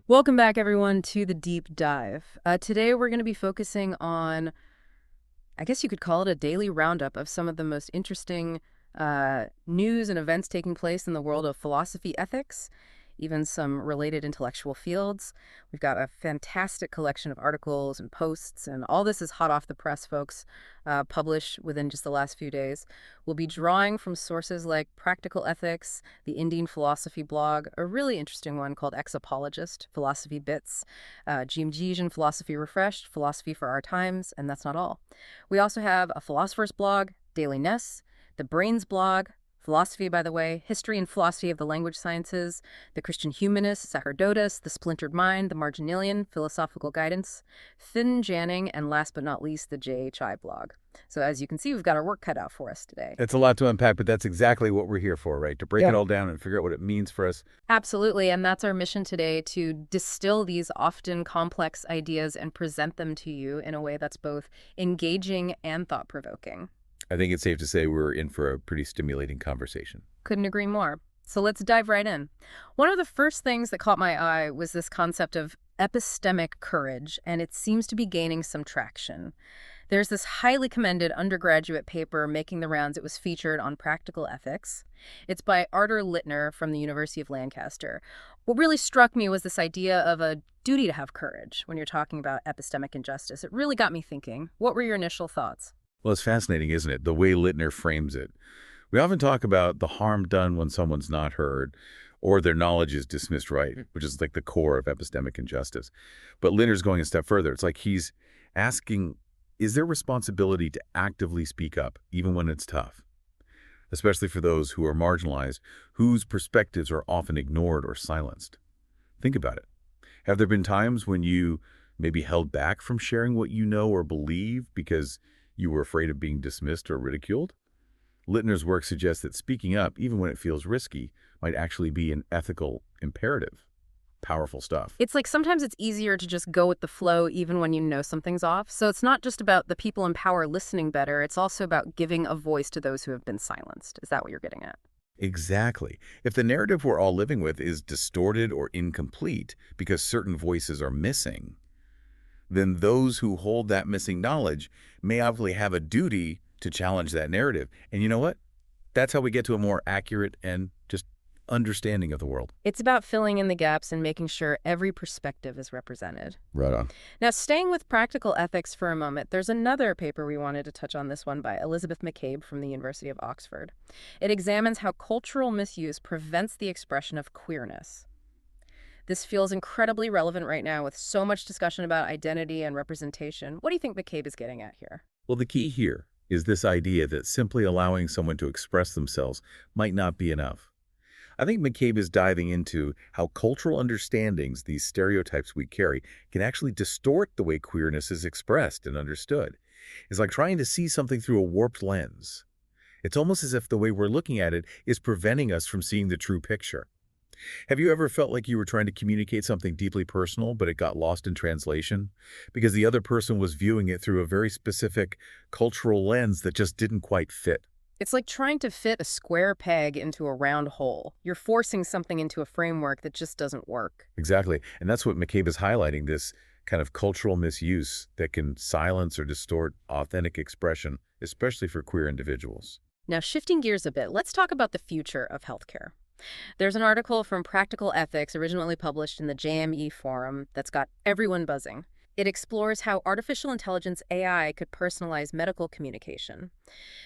Welcome back, everyone, to the deep dive. Today, we're going to be focusing on, I guess you could call it a daily roundup of some of the most interesting news and events taking place in the world of philosophy, ethics, even some related intellectual fields. We've got a fantastic collection of articles and posts, and all this is hot off the press, folks, published within just the last few days. We'll be drawing from sources like Practical Ethics, the Indian Philosophy blog, a really interesting one called Exapologist, Philosophy Bits, GMG and Philosophy Refreshed, Philosophy for Our Times, and that's not all. We also have a Philosopher's blog, Daily Ness, the Brains blog, Philosophy, by the way, History and Philosophy of the Language Sciences, The Christian Humanist, Sacerdotus, The Splintered Mind, The Marginalian, Philosophical Guidance, Finn Janning, and last but not least, the JHI blog. So as you can see, we've got our work cut out for us today. It's a lot to unpack, but that's exactly what we're here for, right? To break it all down and figure out what it means for us. Absolutely, and that's our mission today, to distill these often complex ideas and present them to you in a way that's both engaging and thought-provoking. I think it's safe to say we're in for a pretty stimulating conversation. Couldn't agree more. So let's dive right in. One of the first things that caught my eye was this concept of epistemic courage, and it seems to be gaining some traction. There's this highly commended undergraduate paper making the rounds. It was featured on Practical Ethics. It's by Arthur Littner from the University of Lancaster. What really struck me was this idea of a duty to have courage when you're talking about epistemic injustice. It really got me thinking. What were your initial thoughts? Well, it's fascinating, isn't it? The way Littner frames it. We often talk about the harm done when someone's not heard or their knowledge is dismissed right, which is like the core of epistemic injustice. But Littner's going a step further. It's like he's asking, is there responsibility to actively speak up, even when it's tough? Especially for those who are marginalized, whose perspectives are often ignored or silenced. Think about it. Have there been times when you maybe held back from sharing what you know or believe because you were afraid of being dismissed or ridiculed? Littner's work suggests that speaking up, even when it feels risky, might actually be an ethical imperative. Powerful stuff. It's like sometimes it's easier to just go with the flow even when you know something's off. So it's not just about the people in power listening better. It's also about giving a voice to those who have been silenced. Is that what you're getting at? Exactly. If the narrative we're all living with is distorted or incomplete because certain voices are missing, then those who hold that missing knowledge may obviously have a duty to challenge that narrative. And you know what? That's how we get to a more accurate and just understanding of the world. It's about filling in the gaps and making sure every perspective is represented. Right on. Now, staying with practical ethics for a moment, there's another paper we wanted to touch on, this one by Elizabeth McCabe from the University of Oxford. It examines how cultural misuse prevents the expression of queerness. This feels incredibly relevant right now with so much discussion about identity and representation. What do you think McCabe is getting at here? Well, the key here is this idea that simply allowing someone to express themselves might not be enough. I think McCabe is diving into how cultural understandings, these stereotypes we carry, can actually distort the way queerness is expressed and understood. It's like trying to see something through a warped lens. It's almost as if the way we're looking at it is preventing us from seeing the true picture. Have you ever felt like you were trying to communicate something deeply personal, but it got lost in translation? Because the other person was viewing it through a very specific cultural lens that just didn't quite fit. It's like trying to fit a square peg into a round hole. You're forcing something into a framework that just doesn't work. Exactly. And that's what McCabe is highlighting, this kind of cultural misuse that can silence or distort authentic expression, especially for queer individuals. Now, shifting gears a bit, let's talk about the future of healthcare. There's an article from Practical Ethics originally published in the JME forum that's got everyone buzzing. It explores how artificial intelligence AI could personalize medical communication.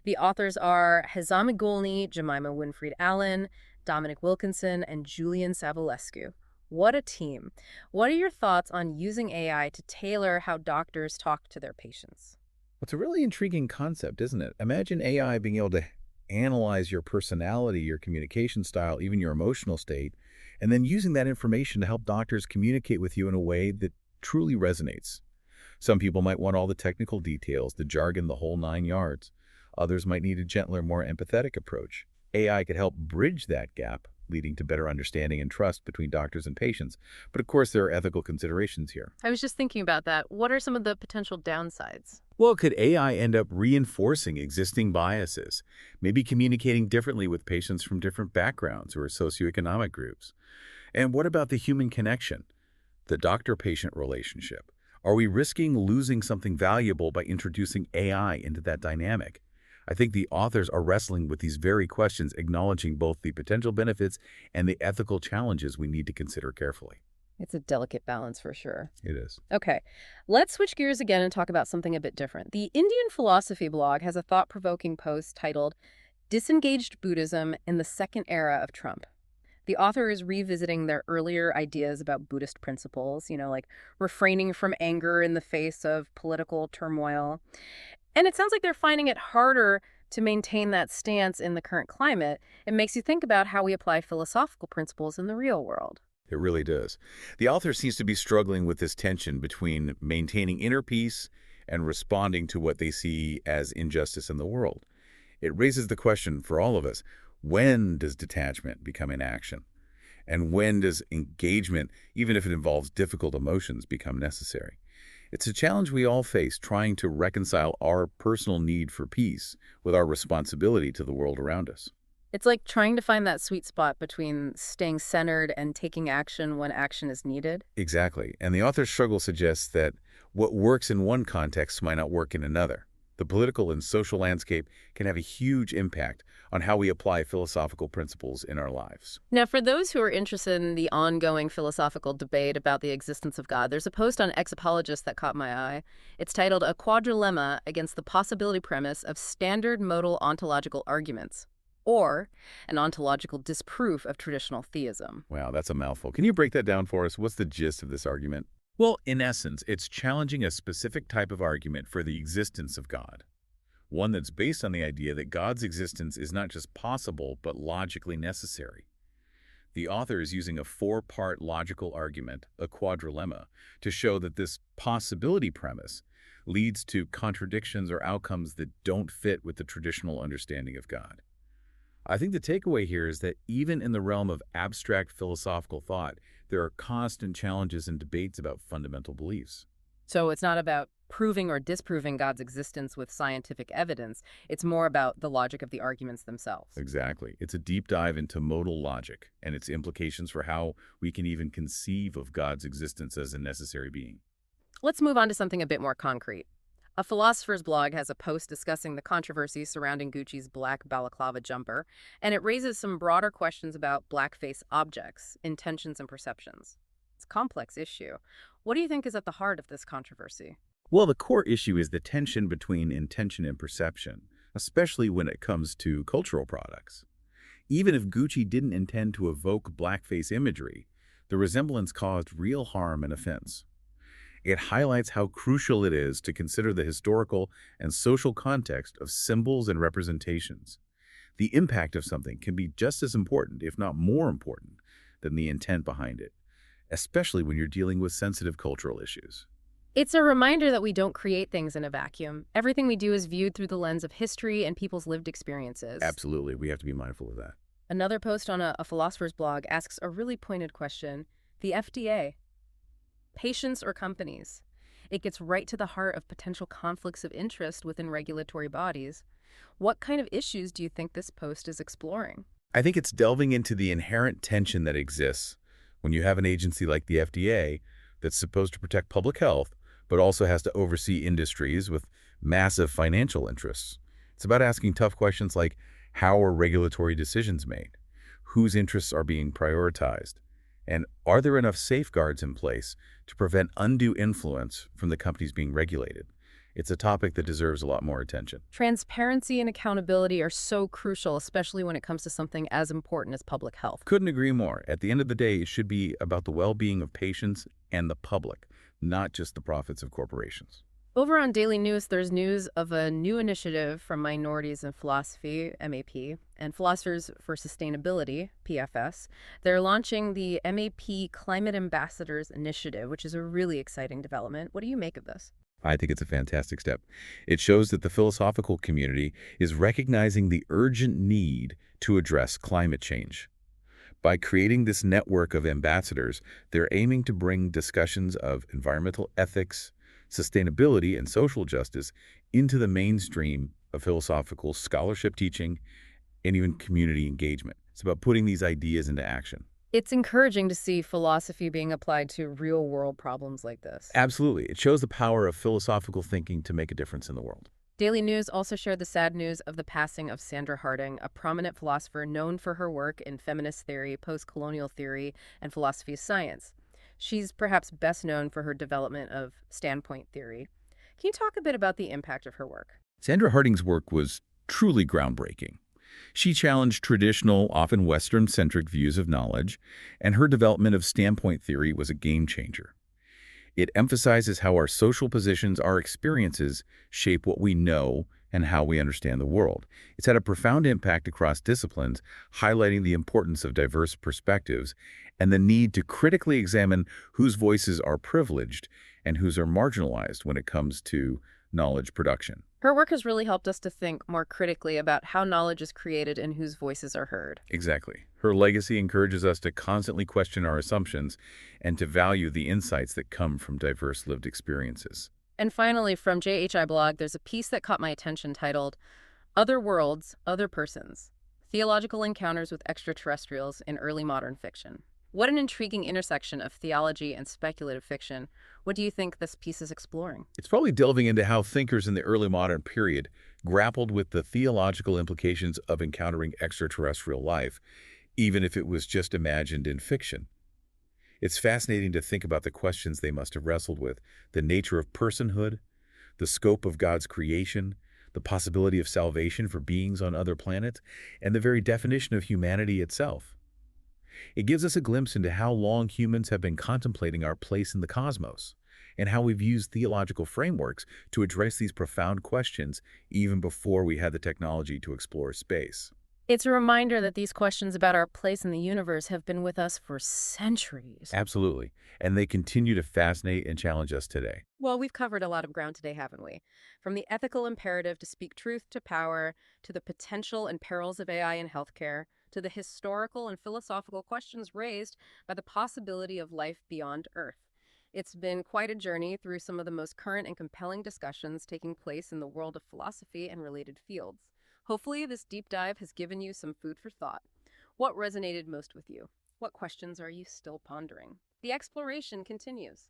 The authors are Hazami Golni, Jemima Winfried-Allen, Dominic Wilkinson, and Julian Savulescu. What a team. What are your thoughts on using AI to tailor how doctors talk to their patients? It's a really intriguing concept, isn't it? Imagine AI being able to analyze your personality, your communication style, even your emotional state, and then using that information to help doctors communicate with you in a way that truly resonates. Some people might want all the technical details, the jargon, the whole 9 yards. Others might need a gentler, more empathetic approach. AI could help bridge that gap, leading to better understanding and trust between doctors and patients. But of course, there are ethical considerations here. I was just thinking about that. What are some of the potential downsides? Well, could AI end up reinforcing existing biases, maybe communicating differently with patients from different backgrounds or socioeconomic groups? And what about the human connection? The doctor-patient relationship. Are we risking losing something valuable by introducing AI into that dynamic? I think the authors are wrestling with these very questions, acknowledging both the potential benefits and the ethical challenges we need to consider carefully. It's a delicate balance for sure. It is. Okay, let's switch gears again and talk about something a bit different. The Indian Philosophy blog has a thought-provoking post titled Disengaged Buddhism in the Second Era of Trump. The author is revisiting their earlier ideas about Buddhist principles, like refraining from anger in the face of political turmoil. And it sounds like they're finding it harder to maintain that stance in the current climate. It makes you think about how we apply philosophical principles in the real world. It really does. The author seems to be struggling with this tension between maintaining inner peace and responding to what they see as injustice in the world. It raises the question for all of us, when does detachment become inaction? And when does engagement, even if it involves difficult emotions, become necessary? It's a challenge we all face, trying to reconcile our personal need for peace with our responsibility to the world around us. It's like trying to find that sweet spot between staying centered and taking action when action is needed. Exactly. And the author's struggle suggests that what works in one context might not work in another. The political and social landscape can have a huge impact on how we apply philosophical principles in our lives. Now, for those who are interested in the ongoing philosophical debate about the existence of God, there's a post on Exapologist that caught my eye. It's titled A Quadrilemma Against the Possibility Premise of Standard Modal Ontological Arguments, or an ontological disproof of traditional theism. Wow, that's a mouthful. Can you break that down for us? What's the gist of this argument? Well, in essence, it's challenging a specific type of argument for the existence of God. One that's based on the idea that God's existence is not just possible, but logically necessary. The author is using a four-part logical argument, a quadrilemma, to show that this possibility premise leads to contradictions or outcomes that don't fit with the traditional understanding of God. I think the takeaway here is that even in the realm of abstract philosophical thought, there are constant challenges and debates about fundamental beliefs. So it's not about proving or disproving God's existence with scientific evidence. It's more about the logic of the arguments themselves. Exactly. It's a deep dive into modal logic and its implications for how we can even conceive of God's existence as a necessary being. Let's move on to something a bit more concrete. A philosopher's blog has a post discussing the controversy surrounding Gucci's black balaclava jumper, and it raises some broader questions about blackface objects, intentions, and perceptions. It's a complex issue. What do you think is at the heart of this controversy? Well, the core issue is the tension between intention and perception, especially when it comes to cultural products. Even if Gucci didn't intend to evoke blackface imagery, the resemblance caused real harm and offense. It highlights how crucial it is to consider the historical and social context of symbols and representations. The impact of something can be just as important, if not more important, than the intent behind it, especially when you're dealing with sensitive cultural issues. It's a reminder that we don't create things in a vacuum. Everything we do is viewed through the lens of history and people's lived experiences. Absolutely. We have to be mindful of that. Another post on a philosopher's blog asks a really pointed question. The FDA. Patients or companies? It gets right to the heart of potential conflicts of interest within regulatory bodies. What kind of issues do you think this post is exploring? I think it's delving into the inherent tension that exists when you have an agency like the FDA that's supposed to protect public health, but also has to oversee industries with massive financial interests. It's about asking tough questions like, how are regulatory decisions made? Whose interests are being prioritized? And are there enough safeguards in place to prevent undue influence from the companies being regulated? It's a topic that deserves a lot more attention. Transparency and accountability are so crucial, especially when it comes to something as important as public health. Couldn't agree more. At the end of the day, it should be about the well-being of patients and the public, not just the profits of corporations. Over on Daily News, there's news of a new initiative from Minorities in Philosophy, MAP, and Philosophers for Sustainability, PFS. They're launching the MAP Climate Ambassadors Initiative, which is a really exciting development. What do you make of this? I think it's a fantastic step. It shows that the philosophical community is recognizing the urgent need to address climate change. By creating this network of ambassadors, they're aiming to bring discussions of environmental ethics, sustainability, and social justice into the mainstream of philosophical scholarship teaching and even community engagement. It's about putting these ideas into action. It's encouraging to see philosophy being applied to real-world problems like this. Absolutely. It shows the power of philosophical thinking to make a difference in the world. Daily News also shared the sad news of the passing of Sandra Harding, a prominent philosopher known for her work in feminist theory, post-colonial theory, and philosophy of science. She's perhaps best known for her development of standpoint theory. Can you talk a bit about the impact of her work? Sandra Harding's work was truly groundbreaking. She challenged traditional, often Western-centric views of knowledge, and her development of standpoint theory was a game changer. It emphasizes how our social positions, our experiences, shape what we know and how we understand the world. It's had a profound impact across disciplines, highlighting the importance of diverse perspectives and the need to critically examine whose voices are privileged and whose are marginalized when it comes to knowledge production. Her work has really helped us to think more critically about how knowledge is created and whose voices are heard. Exactly. Her legacy encourages us to constantly question our assumptions and to value the insights that come from diverse lived experiences. And finally, from JHI Blog, there's a piece that caught my attention titled, Other Worlds, Other Persons, Theological Encounters with Extraterrestrials in Early Modern Fiction. What an intriguing intersection of theology and speculative fiction. What do you think this piece is exploring? It's probably delving into how thinkers in the early modern period grappled with the theological implications of encountering extraterrestrial life, even if it was just imagined in fiction. It's fascinating to think about the questions they must have wrestled with: the nature of personhood, the scope of God's creation, the possibility of salvation for beings on other planets, and the very definition of humanity itself. It gives us a glimpse into how long humans have been contemplating our place in the cosmos, and how we've used theological frameworks to address these profound questions even before we had the technology to explore space. It's a reminder that these questions about our place in the universe have been with us for centuries. Absolutely. And they continue to fascinate and challenge us today. Well, we've covered a lot of ground today, haven't we? From the ethical imperative to speak truth to power, to the potential and perils of AI in healthcare, to the historical and philosophical questions raised by the possibility of life beyond Earth. It's been quite a journey through some of the most current and compelling discussions taking place in the world of philosophy and related fields. Hopefully, this deep dive has given you some food for thought. What resonated most with you? What questions are you still pondering? The exploration continues.